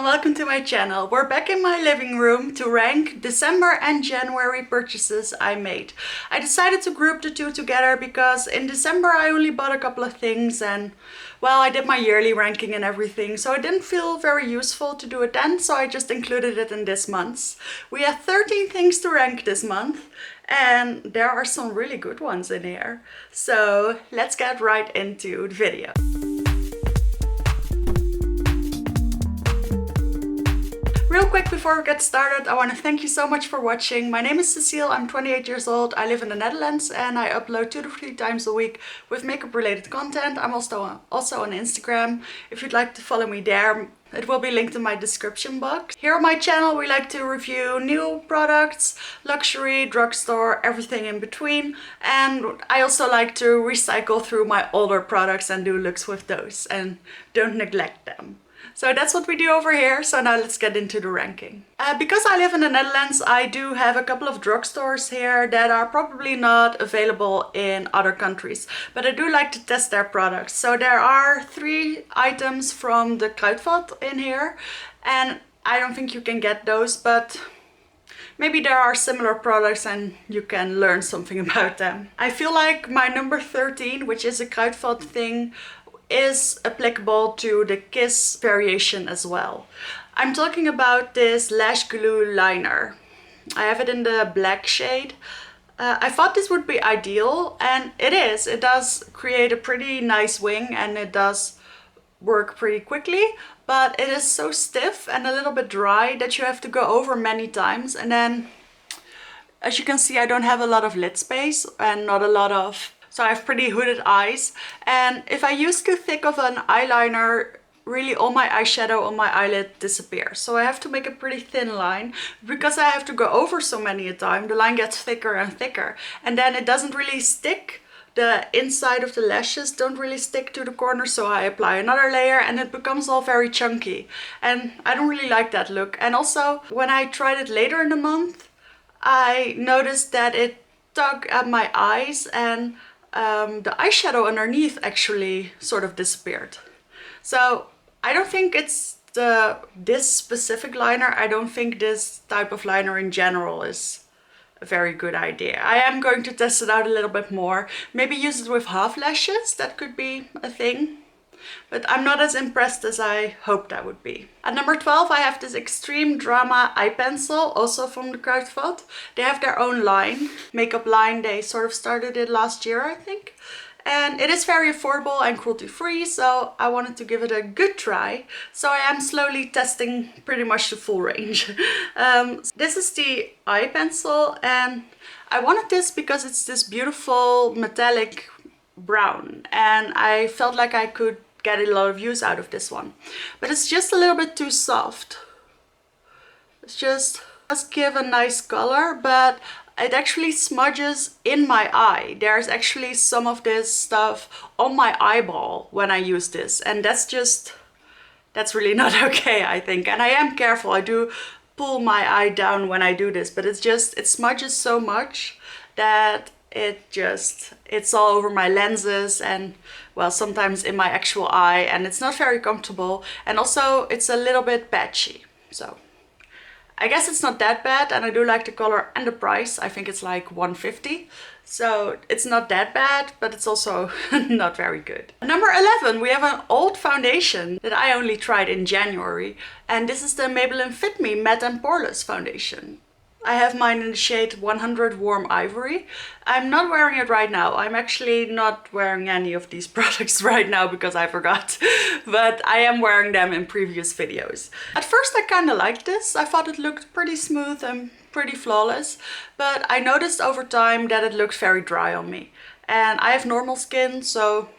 and welcome to my channel. We're back in my living room to rank December and January purchases I made. I decided to group the two together because in December I only bought a couple of things and well, I did my yearly ranking and everything, so it didn't feel very useful to do it then, so I just included it in this month's. We have 13 things to rank this month and there are some really good ones in here. So let's get right into the video. Real quick before we get started, I want to thank you so much for watching. My name is Cecile, I'm 28 years old, I live in the Netherlands and I upload 2 to 3 times a week with makeup related content. I'm also on Instagram. If you'd like to follow me there, it will be linked in my description box. Here on my channel we like to review new products, luxury, drugstore, everything in between. And I also like to recycle through my older products and do looks with those and don't neglect them. So that's what we do over here. So now let's get into the ranking. Because I live in the Netherlands, I do have a couple of drugstores here that are probably not available in other countries. But I do like to test their products. So there are 3 items from the Kruidvat in here. And I don't think you can get those, but maybe there are similar products and you can learn something about them. I feel like my number 13, which is a Kruidvat thing, is applicable to the Kiss variation as well. I'm talking about this lash glue liner. I have it in the black shade. I thought this would be ideal, and it is. It does create a pretty nice wing and it does work pretty quickly, but it is so stiff and a little bit dry that you have to go over many times. And then, as you can see, I don't have a lot of lid space and not a lot of, so I have pretty hooded eyes, and if I use too thick of an eyeliner, really all my eyeshadow on my eyelid disappears. So I have to make a pretty thin line. Because I have to go over so many a time, the line gets thicker and thicker, and then it doesn't really stick. The inside of the lashes don't really stick to the corner, so I apply another layer and it becomes all very chunky. And I don't really like that look. And also, when I tried it later in the month, I noticed that it tugged at my eyes and the eyeshadow underneath actually sort of disappeared. So I don't think it's this specific liner. I don't think this type of liner in general is a very good idea. I am going to test it out a little bit more. Maybe use it with half lashes. That could be a thing. But I'm not as impressed as I hoped I would be. At number 12 I have this Extreme Drama eye pencil, also from the Kruidvat. They have their own line, makeup line. They sort of started it last year, I think. And it is very affordable and cruelty free, so I wanted to give it a good try. So I am slowly testing pretty much the full range. This is the eye pencil and I wanted this because it's this beautiful metallic brown and I felt like I could get a lot of use out of this one. But it's just a little bit too soft. It's just does give a nice color, but it actually smudges in my eye. There's actually some of this stuff on my eyeball when I use this, and that's really not okay, I think. And I am careful. I do pull my eye down when I do this, but it smudges so much that it's all over my lenses and, well, sometimes in my actual eye, and it's not very comfortable. And also it's a little bit patchy. So I guess it's not that bad, and I do like the color and the price. I think it's like $150. So it's not that bad, but it's also not very good. Number 11, we have an old foundation that I only tried in January. And this is the Maybelline Fit Me Matte and Poreless foundation. I have mine in the shade 100 Warm Ivory. I'm not wearing it right now. I'm actually not wearing any of these products right now because I forgot. But I am wearing them in previous videos. At first I kind of liked this. I thought it looked pretty smooth and pretty flawless. But I noticed over time that it looked very dry on me. And I have normal skin, so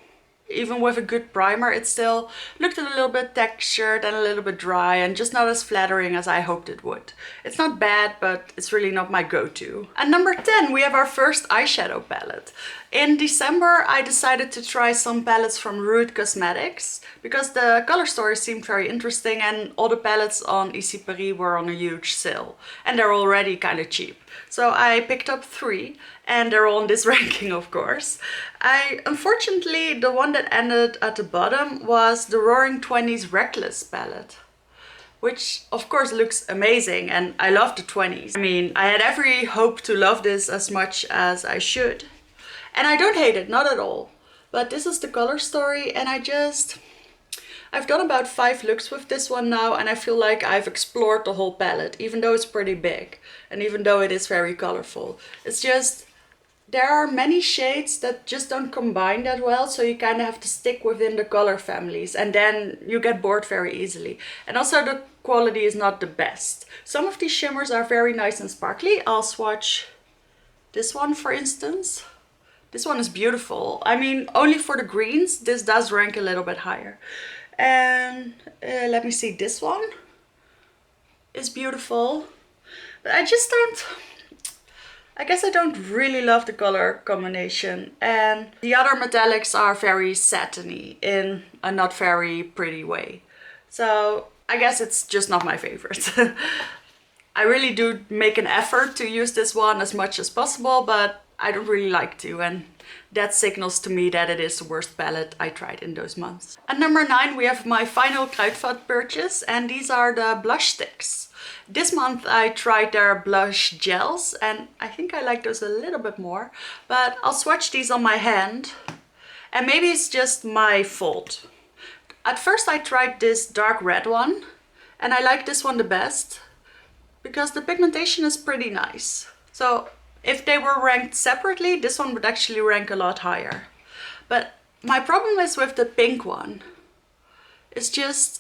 even with a good primer, it still looked a little bit textured and a little bit dry and just not as flattering as I hoped it would. It's not bad, but it's really not my go-to. At number 10, we have our first eyeshadow palette. In December, I decided to try some palettes from Rude Cosmetics because the color story seemed very interesting and all the palettes on Ici Paris were on a huge sale. And they're already kind of cheap. So I picked up 3 and they're all in this ranking, of course. Unfortunately, the one that ended at the bottom was the Roaring 20s Reckless palette. which of course looks amazing, and I love the 20s. I mean, I had every hope to love this as much as I should. And I don't hate it, not at all. But this is the color story, and I've done about 5 looks with this one now, and I feel like I've explored the whole palette, even though it's pretty big and even though it is very colorful. It's just, there are many shades that just don't combine that well, so you kind of have to stick within the color families, and then you get bored very easily. And also the quality is not the best. Some of these shimmers are very nice and sparkly. I'll swatch this one, for instance. This one is beautiful. I mean, only for the greens, this does rank a little bit higher. And let me see, this one is beautiful. But I guess I don't really love the color combination. And the other metallics are very satiny in a not very pretty way. So I guess it's just not my favorite. I really do make an effort to use this one as much as possible, but I don't really like to, and that signals to me that it is the worst palette I tried in those months. At number 9 we have my final Kruidvat purchase, and these are the blush sticks. This month I tried their blush gels, and I think I like those a little bit more, but I'll swatch these on my hand, and maybe it's just my fault. At first I tried this dark red one, and I like this one the best because the pigmentation is pretty nice. So if they were ranked separately, this one would actually rank a lot higher. But my problem is with the pink one. It's just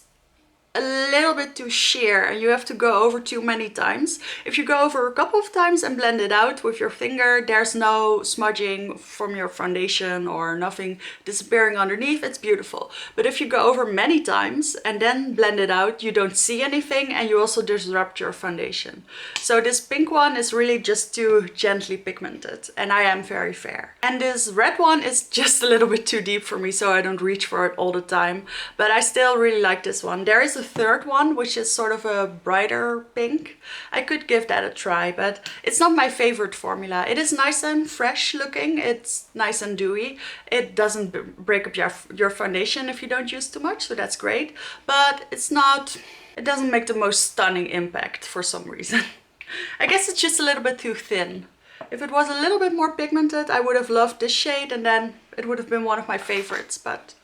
a little bit too sheer, and you have to go over too many times. If you go over a couple of times and blend it out with your finger, there's no smudging from your foundation or nothing disappearing underneath. It's beautiful. But if you go over many times and then blend it out, you don't see anything, and you also disrupt your foundation. So this pink one is really just too gently pigmented, and I am very fair. And this red one is just a little bit too deep for me, so I don't reach for it all the time. But I still really like this one. There is a third one, which is sort of a brighter pink. I could give that a try, but it's not my favorite formula. It is nice and fresh looking. It's nice and dewy. It doesn't break up your foundation if you don't use too much, so that's great. But it doesn't make the most stunning impact for some reason. I guess it's just a little bit too thin. If it was a little bit more pigmented, I would have loved this shade, and then it would have been one of my favorites, but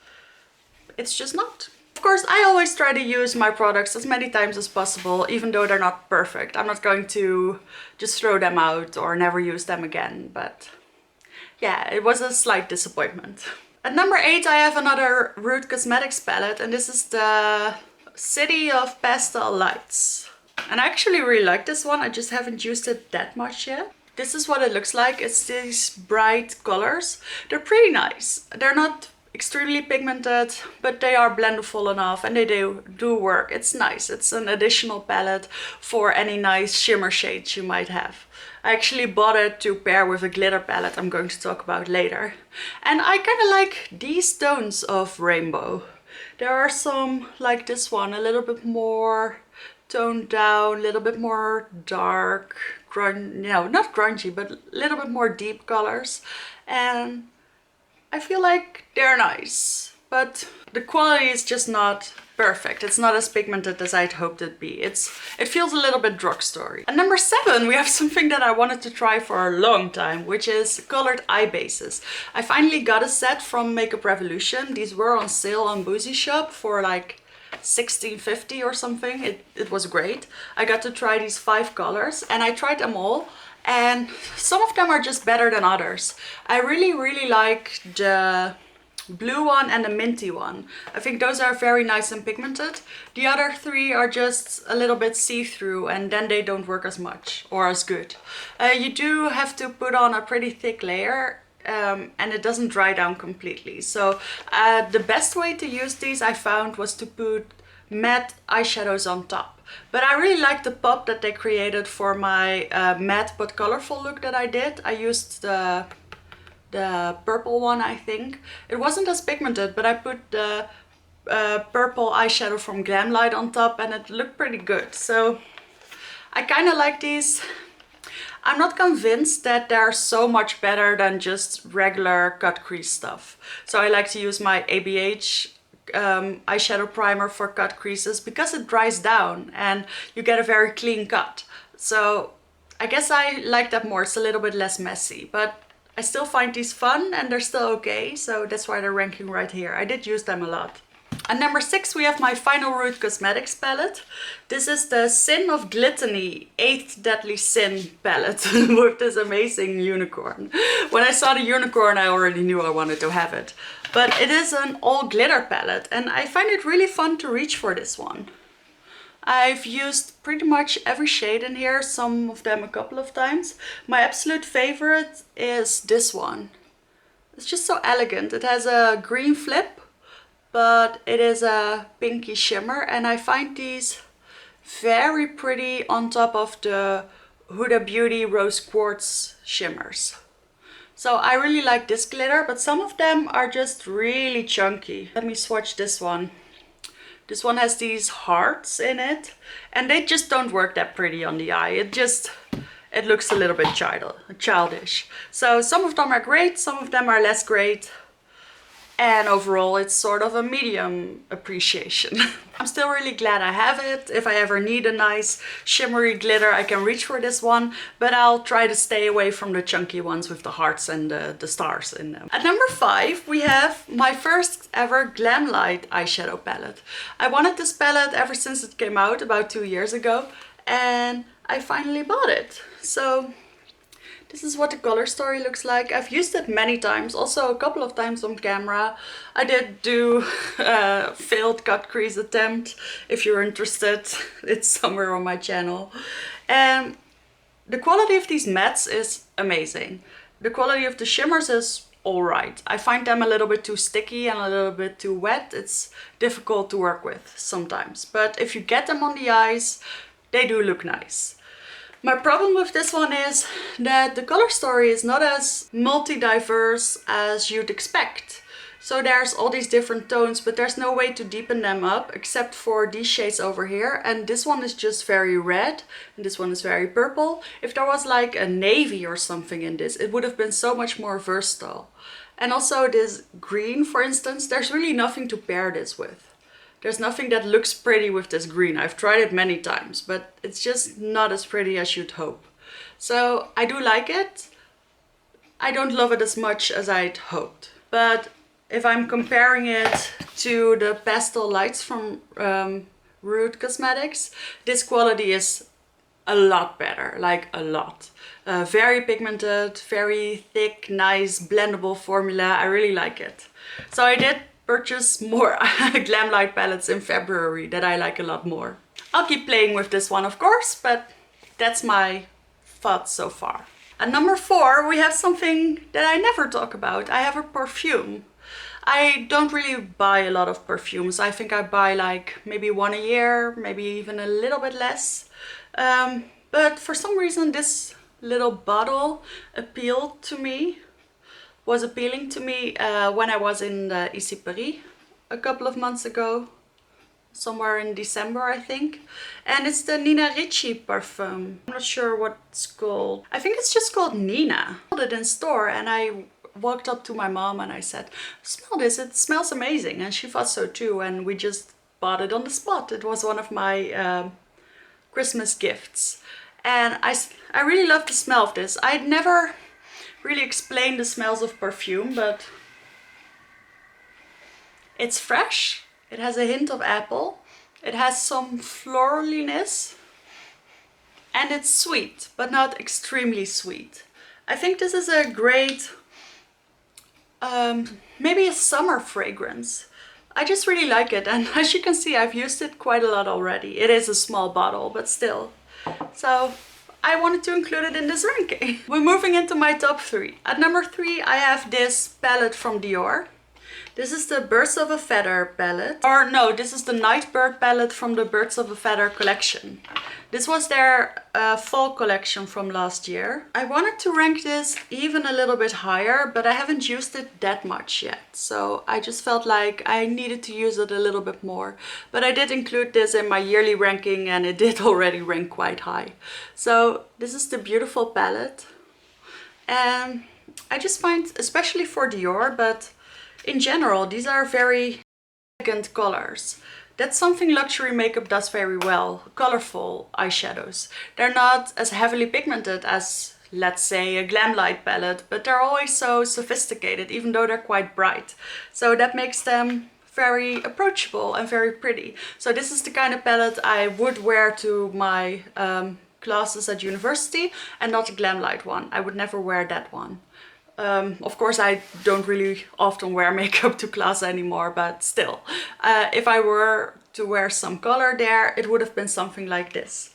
it's just not. Of course, I always try to use my products as many times as possible, even though they're not perfect. I'm not going to just throw them out or never use them again, but yeah, it was a slight disappointment. At number 8 I have another Root Cosmetics palette, and this is the City of Pastel Lights. And I actually really like this one, I just haven't used it that much yet. This is what it looks like. It's these bright colors. They're pretty nice. They're not extremely pigmented, but they are blendable enough, and they do work. It's nice. It's an additional palette for any nice shimmer shades you might have. I actually bought it to pair with a glitter palette I'm going to talk about later. And I kind of like these tones of rainbow. There are some, like this one, a little bit more toned down, a little bit more dark, not grungy, but a little bit more deep colors. And I feel like they're nice, but the quality is just not perfect. It's not as pigmented as I'd hoped it'd be. It feels a little bit drugstore-y. At number 7 we have something that I wanted to try for a long time, which is colored eye bases. I finally got a set from Makeup Revolution. These were on sale on Boozy Shop for like $16.50 or something. It was great. I got to try these 5 colors, and I tried them all. And some of them are just better than others. I really like the blue one and the minty one. I think those are very nice and pigmented. The other 3 are just a little bit see-through, and then they don't work as much or as good. You do have to put on a pretty thick layer, and it doesn't dry down completely. So the best way to use these, I found, was to put matte eyeshadows on top. But I really like the pop that they created for my matte but colorful look that I did. I used the purple one, I think. It wasn't as pigmented, but I put the purple eyeshadow from Glamlight on top, and it looked pretty good. So I kind of like these. I'm not convinced that they're so much better than just regular cut crease stuff. So I like to use my ABH eyeshadow primer for cut creases because it dries down and you get a very clean cut. So I guess I like that more. It's a little bit less messy, but I still find these fun and they're still okay. So that's why they're ranking right here. I did use them a lot. At number 6 we have my Final Route Cosmetics palette. This is the Sin of Gluttony 8th Deadly Sin palette with this amazing unicorn. When I saw the unicorn I already knew I wanted to have it. But it is an all glitter palette and I find it really fun to reach for this one. I've used pretty much every shade in here, some of them a couple of times. My absolute favorite is this one. It's just so elegant. It has a green flip, but it is a pinky shimmer and I find these very pretty on top of the Huda Beauty Rose Quartz shimmers. So I really like this glitter, but some of them are just really chunky. Let me swatch this one. This one has these hearts in it and they just don't work that pretty on the eye. It looks a little bit childish. So some of them are great, some of them are less great. And overall, it's sort of a medium appreciation. I'm still really glad I have it. If I ever need a nice shimmery glitter, I can reach for this one. But I'll try to stay away from the chunky ones with the hearts and the stars in them. At number 5, we have my first ever Glam Light eyeshadow palette. I wanted this palette ever since it came out about 2 years ago. And I finally bought it. So this is what the color story looks like. I've used it many times, also a couple of times on camera. I did do a failed cut crease attempt. If you're interested, it's somewhere on my channel. And the quality of these mattes is amazing. The quality of the shimmers is alright. I find them a little bit too sticky and a little bit too wet. It's difficult to work with sometimes. But if you get them on the eyes, they do look nice. My problem with this one is that the color story is not as multi-diverse as you'd expect. So there's all these different tones, but there's no way to deepen them up except for these shades over here. And this one is just very red and this one is very purple. If there was like a navy or something in this, it would have been so much more versatile. And also this green, for instance, there's really nothing to pair this with. There's nothing that looks pretty with this green. I've tried it many times, but it's just not as pretty as you'd hope. So I do like it. I don't love it as much as I'd hoped. But if I'm comparing it to the pastel lights from Route Cosmetics, this quality is a lot better, like a lot. Very pigmented, very thick, nice, blendable formula. I really like it. So I did purchase more Glam Light palettes in February that I like a lot more. I'll keep playing with this one, of course, but that's my thoughts so far. At number 4, we have something that I never talk about. I have a perfume. I don't really buy a lot of perfumes. I think I buy like maybe one a year, maybe even a little bit less. But for some reason this little bottle was appealing to me when I was in the Ici Paris a couple of months ago, somewhere in December I think. And it's the Nina Ricci Parfum. I'm not sure what it's called. I think it's just called Nina. I bought it in store and I walked up to my mom and I said, smell this, it smells amazing. And she thought so too, and we just bought it on the spot. It was one of my Christmas gifts. And I really love the smell of this. I'd never really explain the smells of perfume, but it's fresh. It has a hint of apple. It has some floraliness and it's sweet, but not extremely sweet. I think this is a great, maybe a summer fragrance. I just really like it, and as you can see, I've used it quite a lot already. It is a small bottle, but still. So I wanted to include it in this ranking. We're moving into my top 3. At number 3, I have this palette from Dior. This is the Birds of a Feather palette. Or no, this is the Nightbird palette from the Birds of a Feather collection. This was their fall collection from last year. I wanted to rank this even a little bit higher, but I haven't used it that much yet. So I just felt like I needed to use it a little bit more. But I did include this in my yearly ranking and it did already rank quite high. So this is the beautiful palette. And I just find, especially for Dior, but in general, these are very elegant colors. That's something luxury makeup does very well. Colorful eyeshadows. They're not as heavily pigmented as, let's say, a glam light palette, but they're always so sophisticated, even though they're quite bright. So that makes them very approachable and very pretty. So this is the kind of palette I would wear to my classes at university, and not a glam light one. I would never wear that one. Of course, I don't really often wear makeup to class anymore, but still, if I were to wear some color there, it would have been something like this.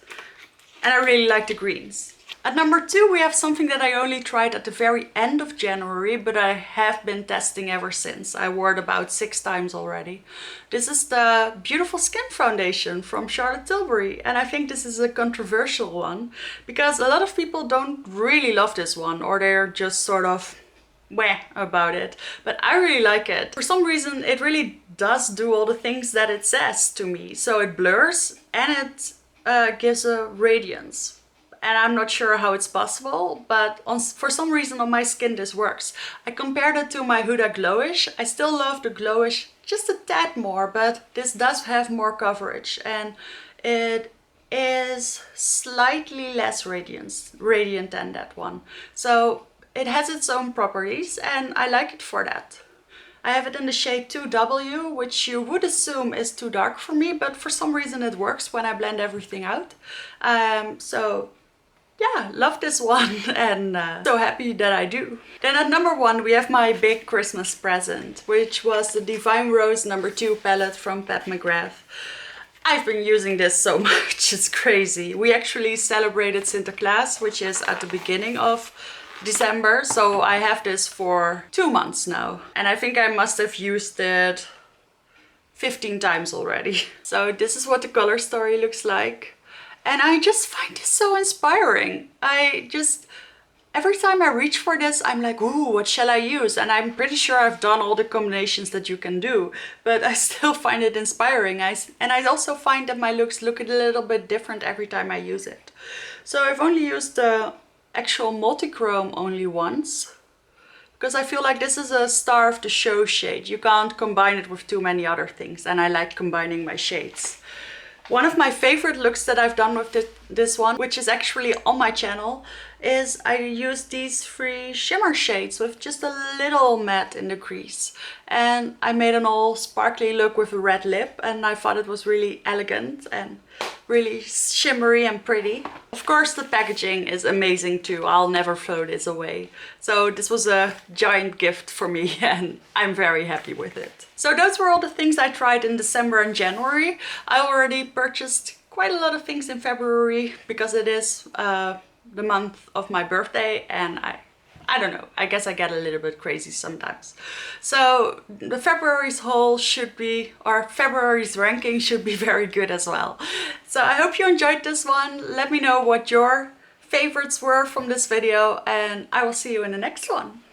And I really like the greens. At number 2, we have something that I only tried at the very end of January, but I have been testing ever since. I wore it about 6 times already. This is the Beautiful Skin Foundation from Charlotte Tilbury, and I think this is a controversial one because a lot of people don't really love this one, or they're just sort of meh about it, but I really like it. For some reason it really does do all the things that it says to me. So it blurs and it gives a radiance. And I'm not sure how it's possible, but for some reason on my skin this works. I compared it to my Huda Glowish. I still love the Glowish just a tad more, but this does have more coverage and it is slightly less radiant than that one. So it has its own properties and I like it for that. I have it in the shade 2W, which you would assume is too dark for me, but for some reason it works when I blend everything out. So yeah, love this one and so happy that I do. Then at number 1 we have my big Christmas present, which was the Divine Rose No. 2 palette from Mcgrath. I've been using this so much, it's crazy. We actually celebrated Sinterklaas, which is at the beginning of December, so I have this for 2 months now. And I think I must have used it 15 times already. So this is what the color story looks like. And I just find this so inspiring. Every time I reach for this, I'm like, ooh, what shall I use? And I'm pretty sure I've done all the combinations that you can do, but I still find it inspiring. And I also find that my looks look a little bit different every time I use it. So I've only used the actual multi-chrome only once, because I feel like this is a star of the show shade. You can't combine it with too many other things, and I like combining my shades. One of my favorite looks that I've done with this one, which is actually on my channel, is I used these 3 shimmer shades with just a little matte in the crease. And I made an all sparkly look with a red lip, and I thought it was really elegant and really shimmery and pretty. Of course the packaging is amazing too. I'll never throw this away. So this was a giant gift for me and I'm very happy with it. So those were all the things I tried in December and January. I already purchased quite a lot of things in February because it is the month of my birthday, and I don't know, I guess I get a little bit crazy sometimes. So the February's haul should be, or February's ranking should be very good as well. So I hope you enjoyed this one. Let me know what your favorites were from this video, and I will see you in the next one.